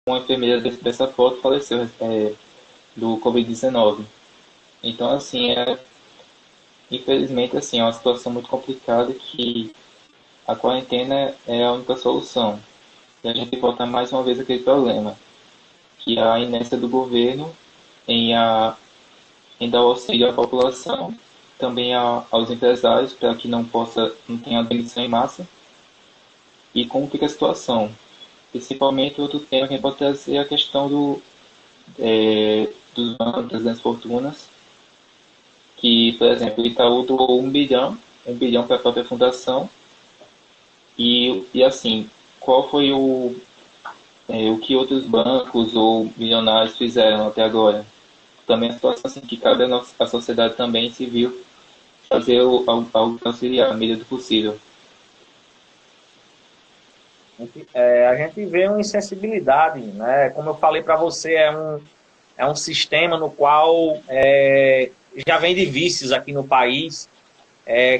uma enfermeira dessa foto faleceu do Covid-19. Então, assim, infelizmente, assim, é uma situação muito complicada que a quarentena é a única solução. E a gente volta mais uma vez aquele problema, que é a inércia do governo em dar auxílio à população, também aos empresários, para que não tenha demissão em massa. E como fica a situação? Principalmente outro tema que a gente pode trazer é a questão dos bancos, das grandes fortunas, que, por exemplo, o Itaú doou um bilhão para a própria fundação, e assim, qual foi o que outros bancos ou milionários fizeram até agora? Também a situação assim, que cabe à sociedade também civil fazer algo auxiliar, à medida do possível. A gente vê uma insensibilidade, né? Como eu falei para você, é um sistema no qual já vem de vícios aqui no país,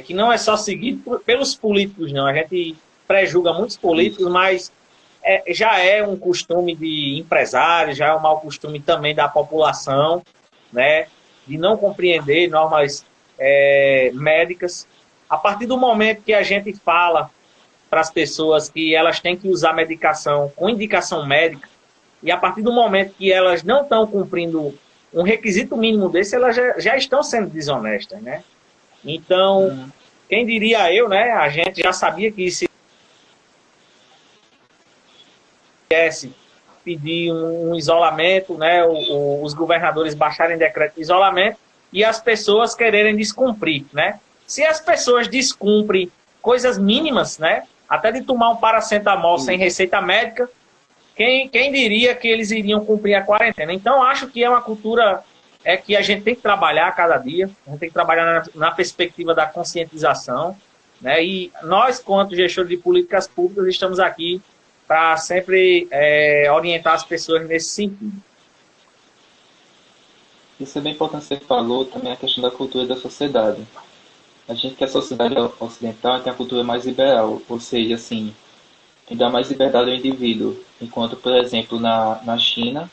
que não é só seguido pelos políticos, não. A gente pré-julga muitos políticos, Isso. mas já é um costume de empresários, já é um mau costume também da população, né? De não compreender normas médicas. A partir do momento que a gente fala para as pessoas que elas têm que usar medicação com indicação médica, e a partir do momento que elas não estão cumprindo um requisito mínimo desse, elas já estão sendo desonestas, né? Então, Hum, quem diria eu, né? A gente já sabia que se viesse pedir um isolamento, né? Os governadores baixarem decreto de isolamento e as pessoas quererem descumprir, né? Se as pessoas descumprem coisas mínimas, né? Até de tomar um paracetamol sem isso. receita médica, quem diria que eles iriam cumprir a quarentena? Então, acho que é uma cultura que a gente tem que trabalhar a cada dia, a gente tem que trabalhar na perspectiva da conscientização, né? E nós, quanto gestores de políticas públicas, estamos aqui para sempre orientar as pessoas nesse sentido. Isso é bem importante que você falou também a questão da cultura da sociedade. A gente que é a sociedade ocidental tem a cultura mais liberal, ou seja, assim, que dá mais liberdade ao indivíduo, enquanto, por exemplo, na China,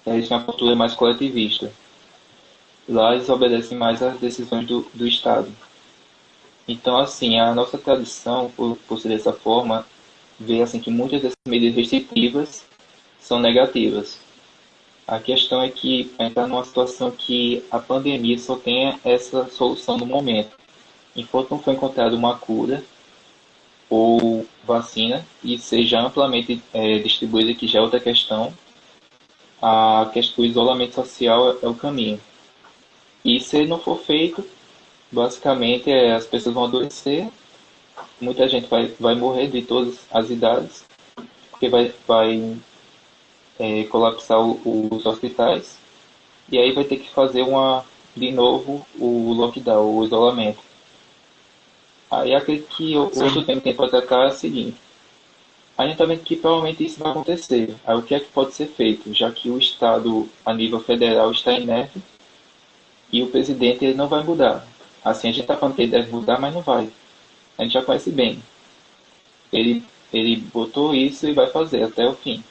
eles têm uma cultura mais coletivista. Lá eles obedecem mais às decisões do Estado. Então, assim, a nossa tradição, por ser dessa forma, vê assim, que muitas dessas medidas restritivas são negativas. A questão é que a gente está numa situação que a pandemia só tem essa solução no momento. Enquanto não for encontrada uma cura ou vacina e seja amplamente distribuída, que já é outra questão, o isolamento social é o caminho. E se não for feito, basicamente as pessoas vão adoecer, muita gente vai morrer de todas as idades, porque vai colapsar os hospitais, e aí vai ter que fazer de novo o lockdown, o isolamento. Aí acredito que outro Sim. tema que tem para tratar é o seguinte: a gente está vendo que provavelmente isso vai acontecer. Aí o que é que pode ser feito, já que o Estado, a nível federal, está inerte e o presidente ele não vai mudar. Assim, a gente está falando que ele deve mudar, mas não vai. A gente já conhece bem. Ele botou isso e vai fazer até o fim.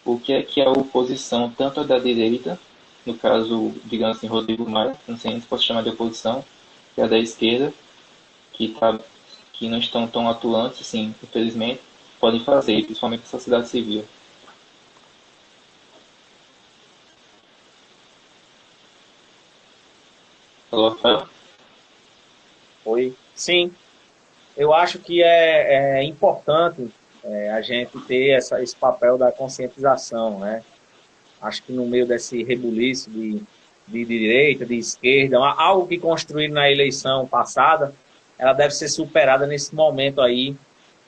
O que é a oposição, tanto a da direita, no caso, digamos assim, Rodrigo Maia, não sei nem se posso chamar de oposição, que é a da esquerda, que não estão tão atuantes, assim, infelizmente, podem fazer, principalmente a sociedade civil. Falou, Rafael? Oi. Sim, eu acho que é importante a gente ter esse papel da conscientização, né? Acho que no meio desse rebuliço de direita, de esquerda, algo que construíram na eleição passada, ela deve ser superada nesse momento aí.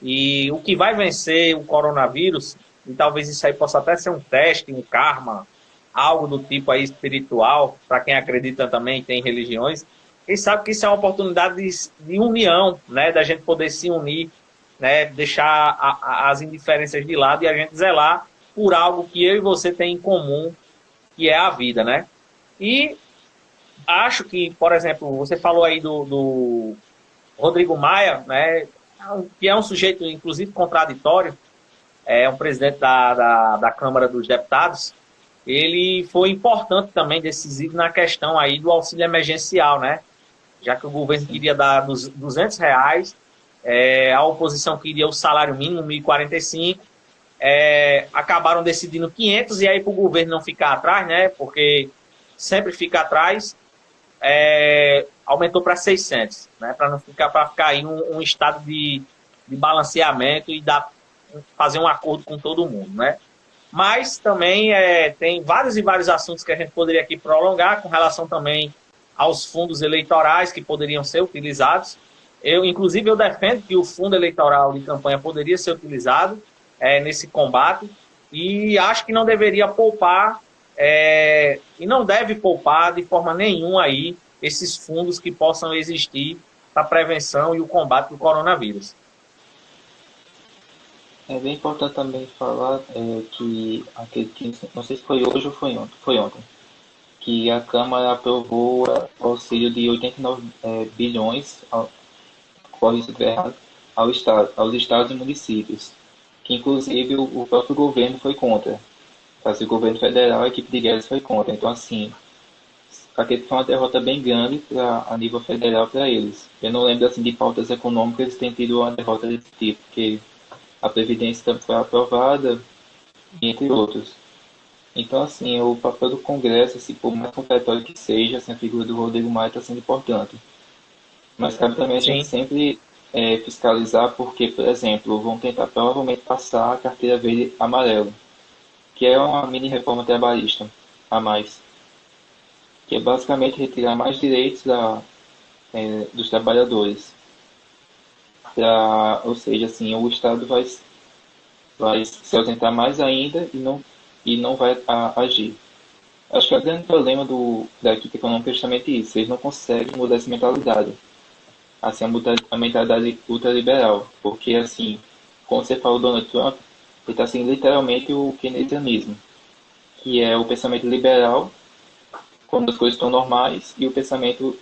E o que vai vencer o coronavírus, e talvez isso aí possa até ser um teste, um karma, algo do tipo aí espiritual, para quem acredita também, tem religiões, quem sabe que isso é uma oportunidade de união, né, da gente poder se unir, né, deixar as indiferenças de lado e a gente zelar por algo que eu e você tem em comum, que é a vida, né? E acho que, por exemplo, você falou aí do Rodrigo Maia, né, que é um sujeito, inclusive, contraditório. é um presidente da Câmara dos Deputados, ele foi importante também, decisivo na questão aí do auxílio emergencial, né? Já que o governo Sim. queria dar R$ 200, a oposição queria o salário mínimo, 1.045, acabaram decidindo 500, e aí para o governo não ficar atrás, né? Porque sempre fica atrás, aumentou para 600, né? Para ficar aí um estado de balanceamento e fazer um acordo com todo mundo, né? Mas também tem vários e vários assuntos que a gente poderia aqui prolongar com relação também aos fundos eleitorais que poderiam ser utilizados. Inclusive, eu defendo que o fundo eleitoral de campanha poderia ser utilizado nesse combate, e acho que não deveria poupar e não deve poupar de forma nenhuma aí esses fundos que possam existir para a prevenção e o combate do coronavírus. É bem importante também falar que, não sei se foi hoje ou foi ontem, que a Câmara aprovou o auxílio de 89 bilhões, corre isso errado, aos estados e municípios, que inclusive o próprio governo foi contra. Mas o governo federal, a equipe de Guedes foi contra. Então, assim, aquele foi uma derrota bem grande a nível federal para eles. Eu não lembro assim, de pautas econômicas eles têm tido uma derrota desse tipo, porque a Previdência também foi aprovada, entre outros. Então, assim, o papel do Congresso, assim, por mais contraditório que seja, assim, a figura do Rodrigo Maia está sendo importante. Mas cabe também a gente Sim, sempre fiscalizar, porque, por exemplo, vão tentar provavelmente passar a carteira verde amarelo, que é uma mini reforma trabalhista a mais, que é basicamente retirar mais direitos dos trabalhadores. Ou seja, assim, o Estado vai se ausentar mais ainda e não vai agir. Acho que o grande problema da equipe econômica é justamente isso. Eles não conseguem mudar essa mentalidade. Assim, a mentalidade ultraliberal. Porque, assim, como você falou, Donald Trump, ele está sendo literalmente o keynesianismo, que é o pensamento liberal quando as coisas estão normais e o pensamento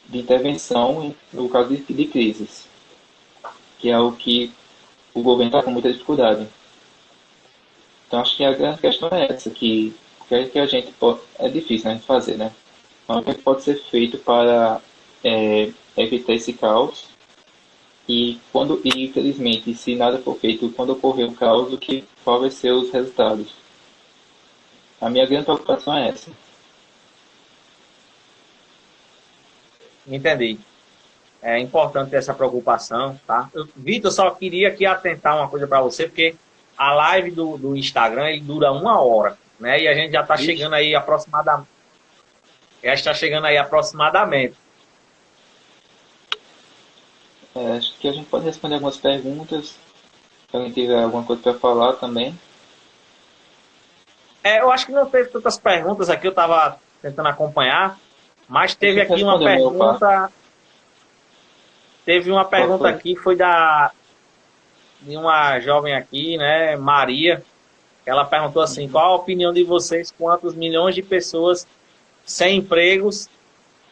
de intervenção no caso de crises, que é o que o governo está com muita dificuldade. Então, acho que a grande questão é essa, que o que é que a gente pode... É difícil, né, de fazer, né? Mas o que é que pode ser feito para evitar esse caos e infelizmente, se nada for feito, quando ocorrer o caos, qual vai ser os resultados? A minha grande preocupação é essa. entendi. É importante ter essa preocupação, tá? Vitor, só queria aqui atentar uma coisa para você, porque a live do Instagram ele dura 1 hora, né? E a gente Vixe, já está chegando aí aproximadamente. acho que a gente pode responder algumas perguntas. Se alguém tiver alguma coisa para falar também. Eu acho que não teve tantas perguntas aqui, eu estava tentando acompanhar, mas A teve gente aqui uma respondeu a maior parte. Qual foi? aqui, foi de uma jovem aqui, né, Maria. Ela perguntou assim: qual a opinião de vocês quanto às milhões de pessoas sem empregos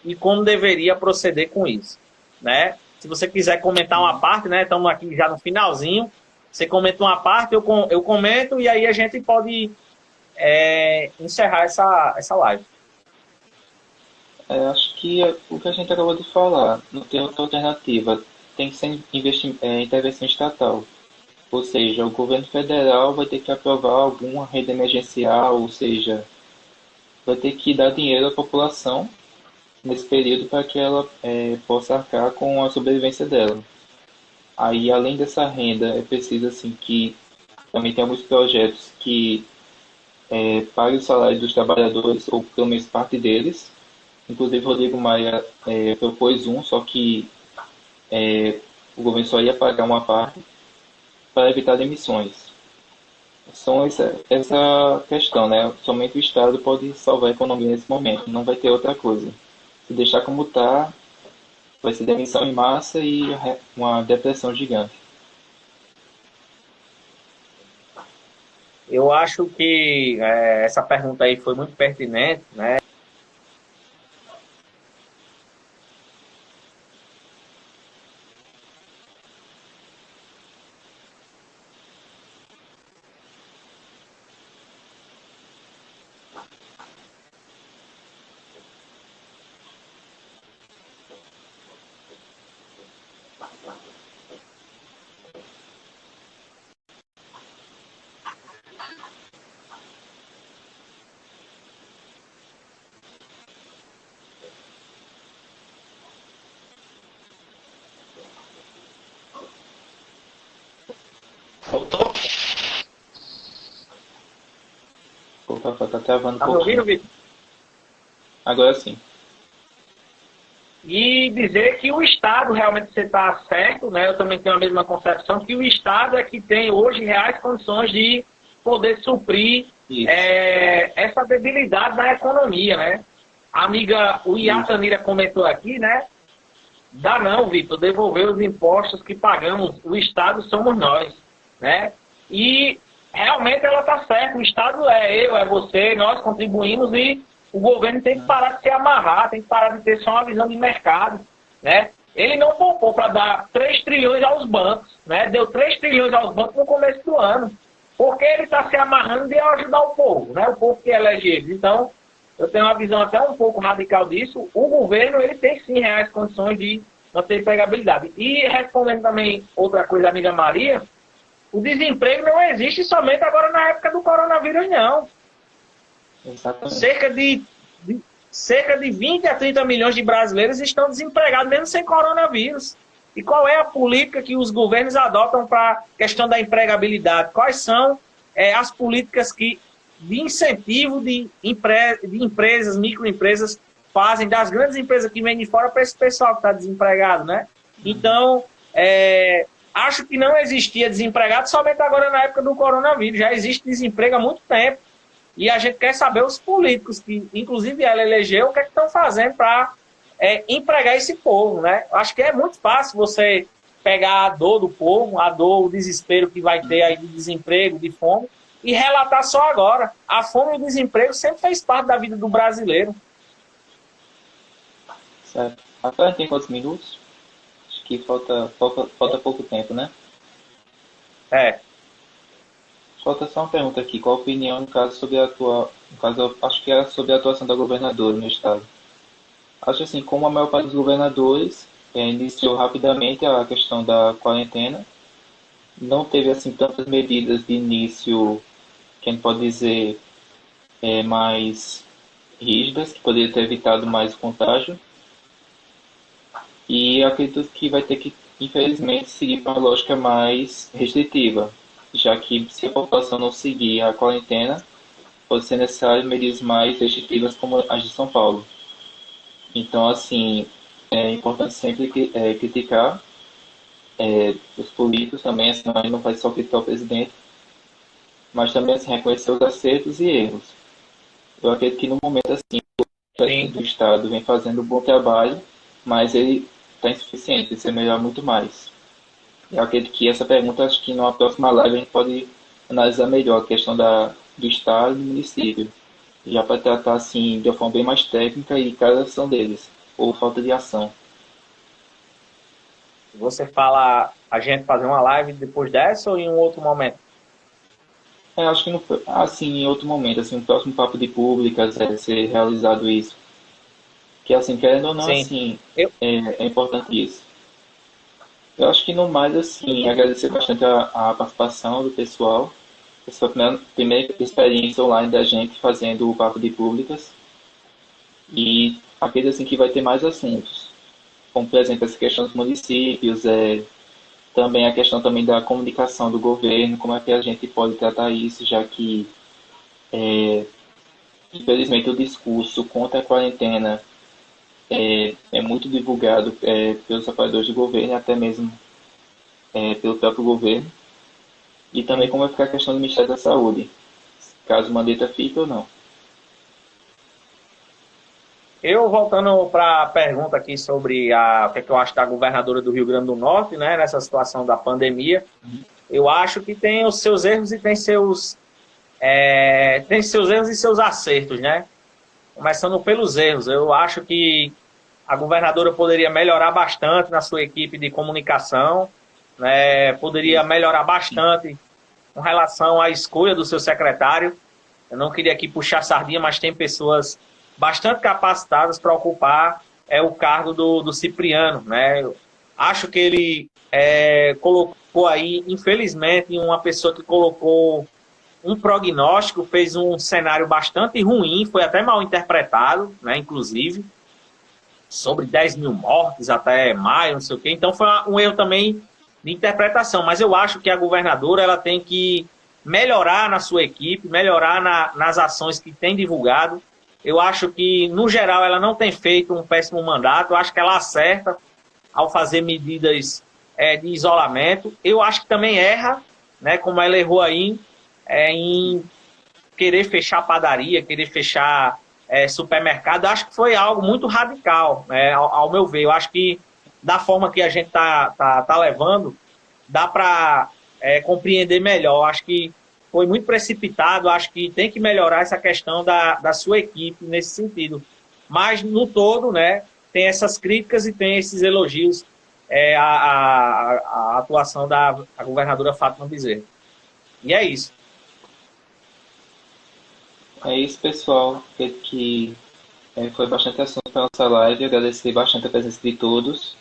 e como deveria proceder com isso, né? Se você quiser comentar uma Uhum. parte, né? Estamos aqui já no finalzinho. Você comenta uma parte, eu comento, e aí a gente pode encerrar essa live. Acho que o que a gente acabou de falar, não tem outra alternativa. Tem que ser intervenção estatal. Ou seja, o governo federal vai ter que aprovar alguma renda emergencial, ou seja, vai ter que dar dinheiro à população nesse período para que ela possa arcar com a sobrevivência dela. Aí, além dessa renda, é preciso assim que também tem alguns projetos que paguem o salário dos trabalhadores, ou pelo menos parte deles. Inclusive, Rodrigo Maia propôs um, só que o governo só ia pagar uma parte para evitar demissões. São essa questão, né? Somente o Estado pode salvar a economia nesse momento, não vai ter outra coisa. Se deixar como está, vai ser demissão em massa e uma depressão gigante. Eu acho que essa pergunta aí foi muito pertinente, né? Rafael, tá travando um Tá me ouvindo, pouquinho. Vitor? Agora sim. E dizer que o Estado realmente você está certo, né? Eu também tenho a mesma concepção que o Estado é que tem hoje reais condições de poder suprir Isso, essa debilidade na economia, né? A amiga, o isso. Iatanira comentou aqui, né? Dá não, Vitor, devolver os impostos que pagamos, o Estado somos nós, né? E realmente ela está certa, o Estado é eu, é você, nós contribuímos e o governo tem que parar de se amarrar, tem que parar de ter só uma visão de mercado, né? Ele não poupou para dar 3 trilhões aos bancos, né? Deu 3 trilhões aos bancos no começo do ano, porque ele está se amarrando de ajudar o povo, né? O povo que elege eles. Então, eu tenho uma visão até um pouco radical disso. O governo ele tem sim reais condições de manter empregabilidade. E respondendo também outra coisa, amiga Maria, o desemprego não existe somente agora na época do coronavírus, não. Exatamente. Cerca de 20 a 30 milhões de brasileiros estão desempregados, mesmo sem coronavírus. E qual é a política que os governos adotam para a questão da empregabilidade? Quais são as políticas de incentivo de empresas, microempresas, fazem das grandes empresas que vêm de fora para esse pessoal que está desempregado, né? Então, acho que não existia desempregado somente agora na época do coronavírus. Já existe desemprego há muito tempo. E a gente quer saber os políticos, que inclusive ela elegeu, o que é que estão fazendo para empregar esse povo, né? Acho que é muito fácil você pegar a dor do povo, a dor, o desespero que vai ter aí de desemprego, de fome, e relatar só agora. A fome e o desemprego sempre fez parte da vida do brasileiro. Certo. Rafael, tem quantos minutos? Acho que falta pouco tempo, né? É. Falta só uma pergunta aqui. Qual a opinião, no caso, sobre a atual... No caso, acho que era sobre a atuação da governadora no estado. Acho assim, como a maior parte dos governadores iniciou rapidamente a questão da quarentena, não teve assim tantas medidas de início, que a gente pode dizer, mais rígidas, que poderia ter evitado mais o contágio. E acredito que vai ter que, infelizmente, seguir uma lógica mais restritiva, já que se a população não seguir a quarentena, pode ser necessário medidas mais restritivas como as de São Paulo. Então, assim, é importante sempre criticar os políticos também, assim, a gente não faz só criticar o presidente, mas também assim, reconhecer os acertos e erros. Eu acredito que no momento assim, o presidente do Estado vem fazendo um bom trabalho, mas ele está insuficiente, precisa melhorar muito mais. Eu acredito que essa pergunta, acho que numa próxima live a gente pode analisar melhor a questão do Estado e do município, já para tratar assim de uma forma bem mais técnica e cada ação deles, ou falta de ação. Você fala a gente fazer uma live depois dessa ou em um outro momento? Acho que não foi, assim, em outro momento, assim, um próximo papo de públicas deve ser realizado isso. Que assim, querendo ou não, Sim. assim, é importante isso. Eu acho que no mais, assim, agradecer bastante a participação do pessoal. Essa foi a primeira experiência online da gente fazendo o papo de públicas. E acredito assim que vai ter mais assuntos, como por exemplo essa questão dos municípios, também a questão também da comunicação do governo, como é que a gente pode tratar isso, já que infelizmente o discurso contra a quarentena é muito divulgado pelos apoiadores do governo, até mesmo pelo próprio governo. E também como vai ficar a questão do Ministério da Saúde, caso o Mandetta fique ou não. Eu, voltando para a pergunta aqui sobre o que, é que eu acho da governadora do Rio Grande do Norte, né, nessa situação da pandemia, eu acho que tem os seus erros e tem seus erros e seus acertos, né? Começando pelos erros, eu acho que a governadora poderia melhorar bastante na sua equipe de comunicação, né? Poderia melhorar bastante com relação à escolha do seu secretário. Eu não queria aqui puxar sardinha, mas tem pessoas bastante capacitadas para ocupar o cargo do Cipriano, né? Eu acho que ele colocou aí, infelizmente, uma pessoa que colocou um prognóstico, fez um cenário bastante ruim, foi até mal interpretado, né, inclusive, sobre 10 mil mortes até maio, não sei o quê. Então foi um erro também de interpretação, mas eu acho que a governadora ela tem que melhorar na sua equipe, melhorar nas ações que tem divulgado. Eu acho que, no geral, ela não tem feito um péssimo mandato. Eu acho que ela acerta ao fazer medidas de isolamento. Eu acho que também erra, né, como ela errou aí, em querer fechar padaria, querer fechar supermercado. Eu acho que foi algo muito radical, né, ao meu ver. Eu acho que, da forma que a gente tá levando, dá para compreender melhor. Eu acho que foi muito precipitado. Eu acho que tem que melhorar essa questão da sua equipe nesse sentido. Mas, no todo, né, tem essas críticas e tem esses elogios à atuação da governadora Fátima Bezerra. E é isso. É isso, pessoal. Foi bastante assunto para a nossa live. Agradecer bastante a presença de todos.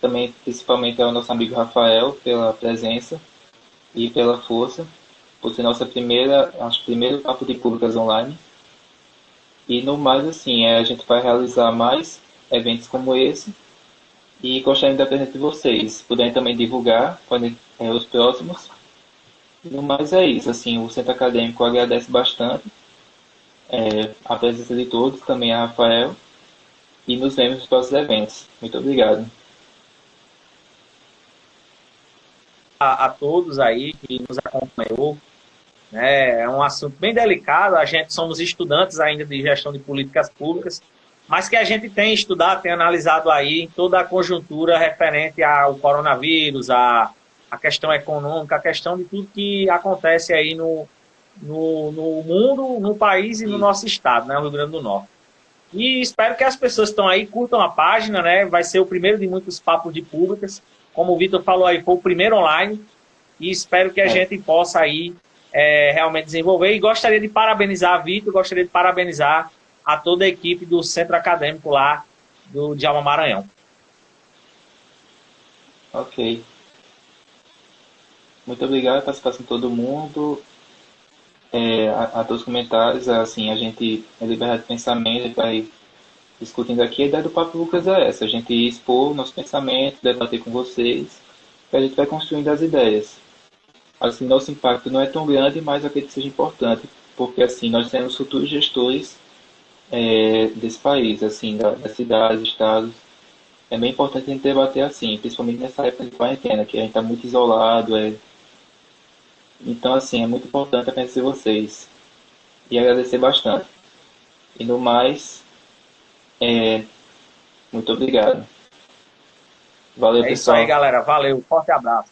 Também, principalmente, ao nosso amigo Rafael pela presença e pela força, por ser nosso primeiro papo de públicas online. E no mais, assim, a gente vai realizar mais eventos como esse e gostaria da presença de vocês. Se puderem também divulgar, podem os próximos. E no mais é isso, assim, o Centro Acadêmico agradece bastante a presença de todos, também a Rafael, e nos vemos nos próximos eventos. Muito obrigado. A todos aí que nos acompanhou. Né? É um assunto bem delicado. A gente somos estudantes ainda de gestão de políticas públicas, mas que a gente tem estudado, tem analisado aí toda a conjuntura referente ao coronavírus, a questão econômica, a questão de tudo que acontece aí no mundo, no país e no nosso estado, né, o Rio Grande do Norte. E espero que as pessoas que estão aí curtam a página, né? Vai ser o primeiro de muitos papos de públicas. Como o Vitor falou aí, foi o primeiro online. E espero que a gente possa aí realmente desenvolver. E gostaria de parabenizar a Vitor, gostaria de parabenizar a toda a equipe do Centro Acadêmico lá do Djalma Maranhão. Ok. Muito obrigado pela participação de todo mundo. A todos os comentários, assim, a gente é liberdade de pensamento, vai discutindo aqui. A ideia do Papo Lucas é essa, a gente expor nosso pensamento, debater com vocês, e a gente vai construindo as ideias. Assim, nosso impacto não é tão grande, mas eu acredito que seja importante, porque assim, nós temos futuros gestores desse país, assim, das cidades, estados. É bem importante a gente debater assim, principalmente nessa época de quarentena, que a gente está muito isolado, então, assim, é muito importante a presença de vocês. E agradecer bastante. E no mais, muito obrigado. Valeu, É isso aí, pessoal. galera. Valeu. Forte abraço.